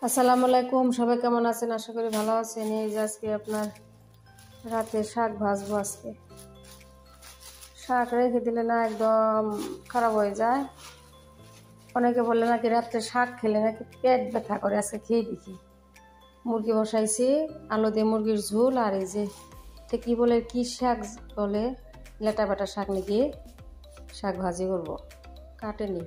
আসসালামু আলাইকুম, সবাই কেমন আছেন? আশা করি ভালো আছেন। এই যে আজকে আপনার রাতে শাক ভাজবো। আজকে শাক রেখে দিলে না একদম খারাপ হয়ে যায়। অনেকে বলে নাকি রাত্রে শাক খেলে নাকি পেট ব্যথা করে। আজকে খেয়ে দেখি। মুরগি বসাইছি, আলু দিয়ে মুরগির ঝোল, আর এই যে কি বলে, কি শাক বলে, লেটা বেটা শাক নাকি, শাক ভাজি করবো। কাটেনি।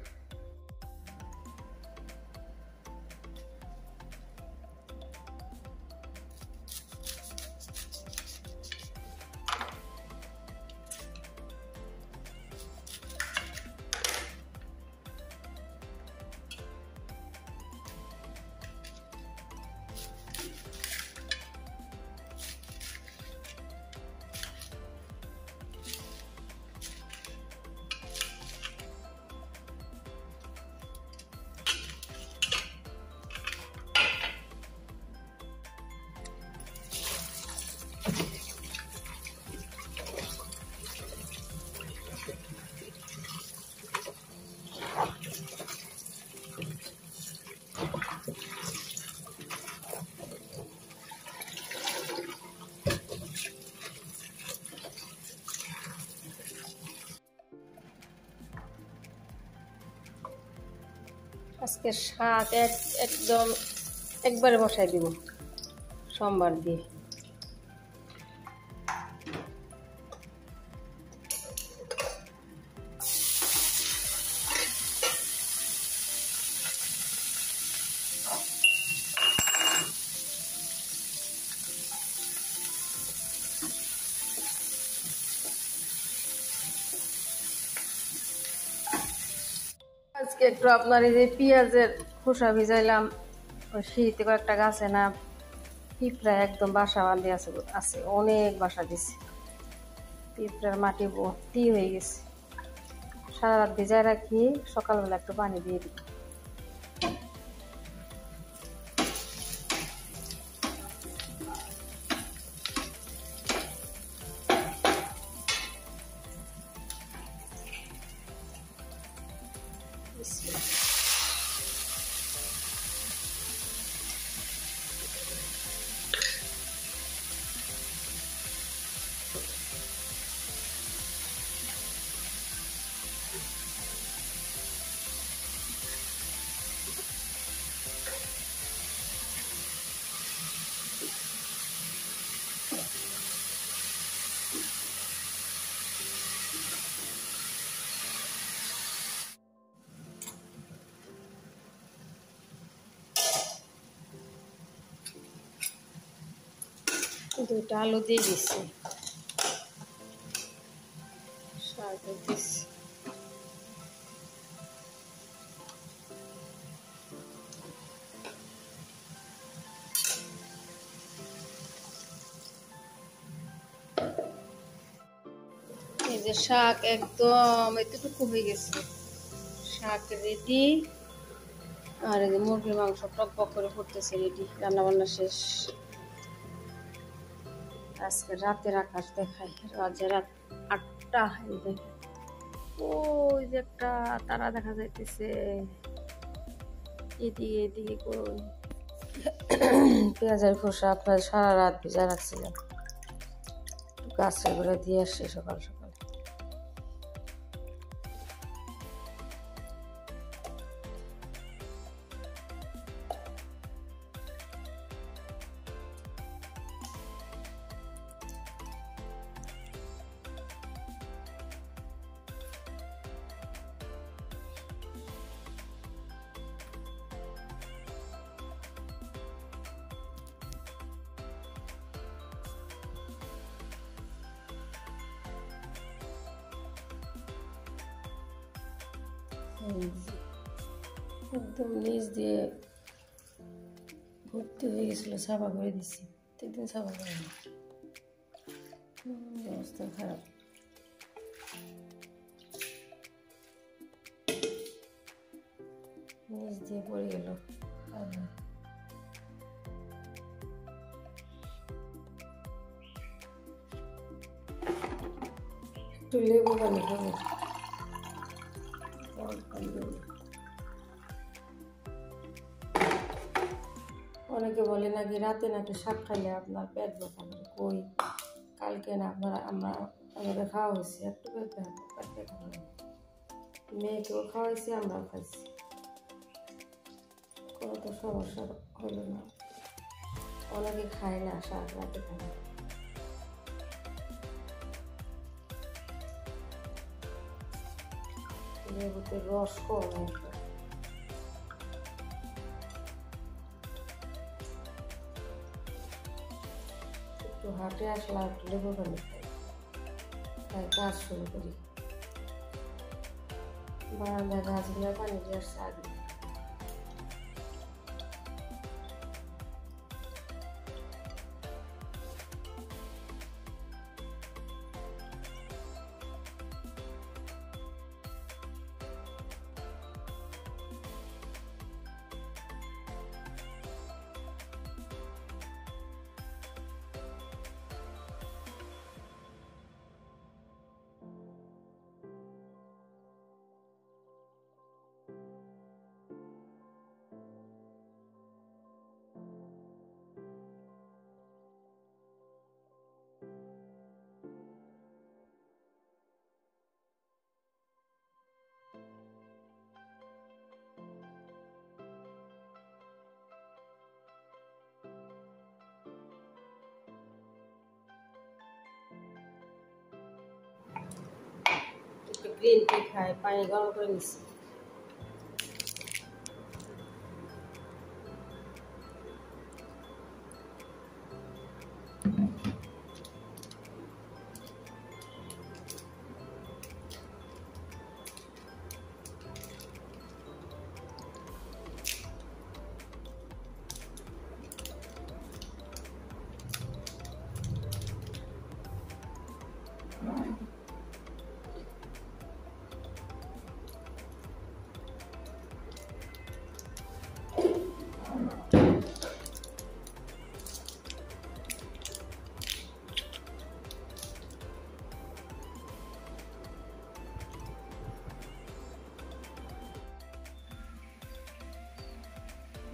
আজকে শাক একদম একবারে বসাই দিব সোমবার দিয়ে। আজকে একটু আপনার এই যে পেঁয়াজের খোসা ভিজাইলাম। ওই শীতে কয়েকটা গাছে না পিঁপড়া একদম বাসা বাঁধে আছে অনেক বাসা দিছে। পিঁপড়ার মাটি ভর্তি হয়ে গেছে। সারা রাত ভিজাই রাখি, সকালবেলা একটু পানি দিয়ে দিই। দুইটা আলু দিয়ে দিচ্ছি, শাক দিচ্ছি। এই যে শাক একদম এতটুকু হয়ে গেছে, শাক রেডি। আর এই যে মুরগির মাংস টক বক করে ফুটতেছে, রেডি, রান্না বান্না শেষ। আজকে রাতের আকাশ দেখাই, রাত 8টা। ওই যে একটা তারা দেখা যাইতেছে, এদিকে এদিকে করুন। পেঁয়াজের খোসা আপনার সারা রাত ভিজা রাখছিলেন, গাছের গোড়া দিয়ে আসছে সকাল সকাল। একদম নিচ দিয়ে ভর্তি হয়ে গেছিল, সাফা করে দিচ্ছি। একদিন সাফা করে অবস্থা খারাপ। নিচ দিয়ে পড়ে গেল। একটু লেবু পানি খাবো। অনেকে বলে নাকি রাতে নাকি শাক খাইলে আপনার পেট ব্যথা করে। কই, কালকে না আমাদের খাওয়া হয়েছে, একটু পেট ব্যথা করে। মেয়েকেও খাওয়াইছি, আমরাও খাইছি, কোনো তো সমস্যা হলো না। অনেকে খায় না শাক, রাতে খায় না। লেবুতে রস কম একটা। একটু হাটে আসলাম, একটু লেবু পানি খাই, তাই কাজ শুরু করি। বারান্দায় গাছগুলো পানি দিয়ে আসছে আগে। গ্রিন টি খাই, পানি গরম করে নিচ্ছি।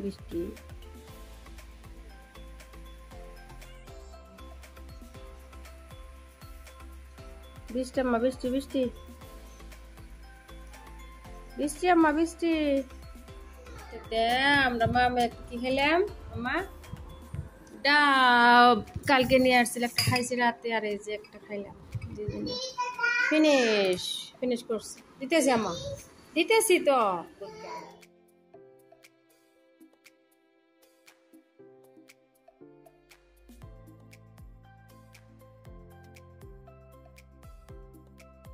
বৃষ্টি, বৃষ্টি আম্মা, বৃষ্টি বৃষ্টি বৃষ্টি আম্মা, বৃষ্টি। আমরা মামা কি খেলাম আম্মা? ডাব কালকে নিয়ে আসছিল, একটা খাইছি রাতে, আর এই যে একটা খাইলাম। ফিনিশ করছি, দিতেছি আম্মা, দিতেছি তো।